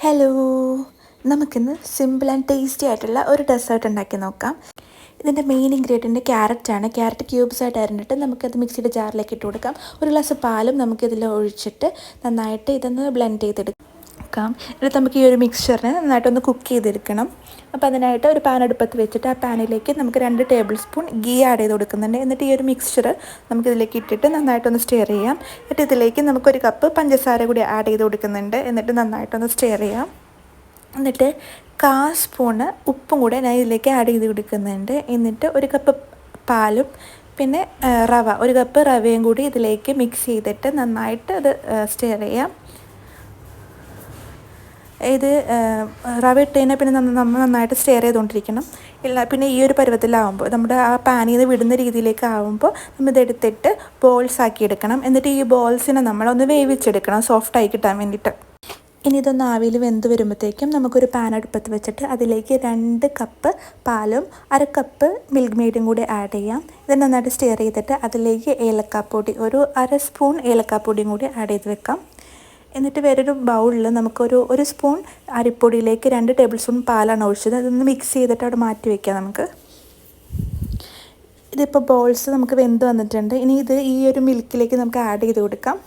Hello, നമുക്കിന്ന് simple and tasty ആയിട്ടുള്ള ഒരു ഡെസേർട്ട് ഉണ്ടാക്കി നോക്കാം. ഇതിൻ്റെ മെയിൻ ഇൻഗ്രീഡിയൻറ്റ് ക്യാരറ്റാണ്. ക്യാരറ്റ് ക്യൂബ്സ് ആയിട്ട് അരിഞ്ഞിട്ട് നമുക്കത് മിക്സിയുടെ ജാറിലേക്ക് ഇട്ട് കൊടുക്കാം. ഒരു ഗ്ലാസ് പാലും നമുക്കിതിൽ ഒഴിച്ചിട്ട് നന്നായിട്ട് ഇതൊന്ന് ബ്ലെൻഡ് ചെയ്തെടുക്കാം. എന്നിട്ട് നമുക്ക് ഈ ഒരു മിക്സ്ചറിനെ നന്നായിട്ടൊന്ന് കുക്ക് ചെയ്തെടുക്കണം. അപ്പോൾ അതിനായിട്ട് ഒരു പാൻ അടുപ്പത്ത് വെച്ചിട്ട് ആ പാനിലേക്ക് നമുക്ക് 2 ടേബിൾ സ്പൂൺ ഗീ ആഡ് ചെയ്ത് കൊടുക്കുന്നുണ്ട്. എന്നിട്ട് ഈ ഒരു മിക്സ്ചർ നമുക്കിതിലേക്ക് ഇട്ടിട്ട് നന്നായിട്ടൊന്ന് സ്റ്റെയർ ചെയ്യാം. എന്നിട്ട് ഇതിലേക്ക് നമുക്കൊരു കപ്പ് പഞ്ചസാര കൂടി ആഡ് ചെയ്ത് കൊടുക്കുന്നുണ്ട്. എന്നിട്ട് നന്നായിട്ടൊന്ന് സ്റ്റെയർ ചെയ്യാം. എന്നിട്ട് 1/4 സ്പൂണ് ഉപ്പും കൂടെ ഞാൻ ഇതിലേക്ക് ആഡ് ചെയ്ത് കൊടുക്കുന്നുണ്ട്. എന്നിട്ട് ഒരു കപ്പ് പാലും പിന്നെ ഒരു കപ്പ് റവയും കൂടി ഇതിലേക്ക് മിക്സ് ചെയ്തിട്ട് നന്നായിട്ട് അത് സ്റ്റെയർ ചെയ്യാം. ഇത് റവ ഇട്ട് കഴിഞ്ഞാൽ പിന്നെ നമ്മൾ നന്നായിട്ട് സ്റ്റെയർ ചെയ്തുകൊണ്ടിരിക്കണം. പിന്നെ ഈ ഒരു പരുവത്തിലാവുമ്പോൾ നമ്മുടെ ആ പാനിൽ നിന്ന് വിടുന്ന രീതിയിലേക്ക് ആവുമ്പോൾ നമ്മളിതെടുത്തിട്ട് ബോൾസ് ആക്കി എടുക്കണം. എന്നിട്ട് ഈ ബോൾസിനെ നമ്മളൊന്ന് വേവിച്ചെടുക്കണം, സോഫ്റ്റായി കിട്ടാൻ വേണ്ടിയിട്ട്. ഇനി ഇതൊന്ന് ആവിയിൽ വെന്ത് വരുമ്പോഴത്തേക്കും നമുക്കൊരു പാൻ അടുപ്പത്ത് വെച്ചിട്ട് അതിലേക്ക് 2 കപ്പ് പാലും 1/2 കപ്പ് മിൽക്ക് മെയ്ഡും കൂടി ആഡ് ചെയ്യാം. ഇത് നന്നായിട്ട് സ്റ്റെയർ ചെയ്തിട്ട് അതിലേക്ക് ഏലക്കാപ്പൊടി, ഒരു 1/2 സ്പൂൺ ഏലക്കാപ്പൊടിയും കൂടി ആഡ് ചെയ്ത് വെക്കാം. എന്നിട്ട് വേറൊരു ബൗളിൽ ഒരു സ്പൂൺ അരിപ്പൊടിയിലേക്ക് 2 ടേബിൾ സ്പൂൺ പാലാണ് ഒഴിച്ചത്. അതൊന്ന് മിക്സ് ചെയ്തിട്ട് അവിടെ മാറ്റി വയ്ക്കാം നമുക്ക്. ഇതിപ്പോൾ ബോൾസ് നമുക്ക് വെന്ത് വന്നിട്ടുണ്ട്. ഇനി ഇത് ഈ ഒരു മിൽക്കിലേക്ക് നമുക്ക് ആഡ് ചെയ്ത് കൊടുക്കാം.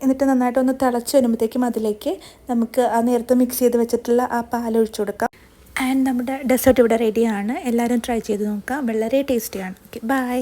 എന്നിട്ട് നന്നായിട്ടൊന്ന് തിളച്ച് വരുമ്പോഴത്തേക്കും അതിലേക്ക് നമുക്ക് ആ നേരത്തെ മിക്സ് ചെയ്ത് വെച്ചിട്ടുള്ള ആ പാൽ ഒഴിച്ചു കൊടുക്കാം. ആൻഡ് നമ്മുടെ ഡെസേർട്ട് ഇവിടെ റെഡിയാണ്. എല്ലാവരും ട്രൈ ചെയ്ത് നോക്കാം. വളരെ ടേസ്റ്റിയാണ്. Okay, by.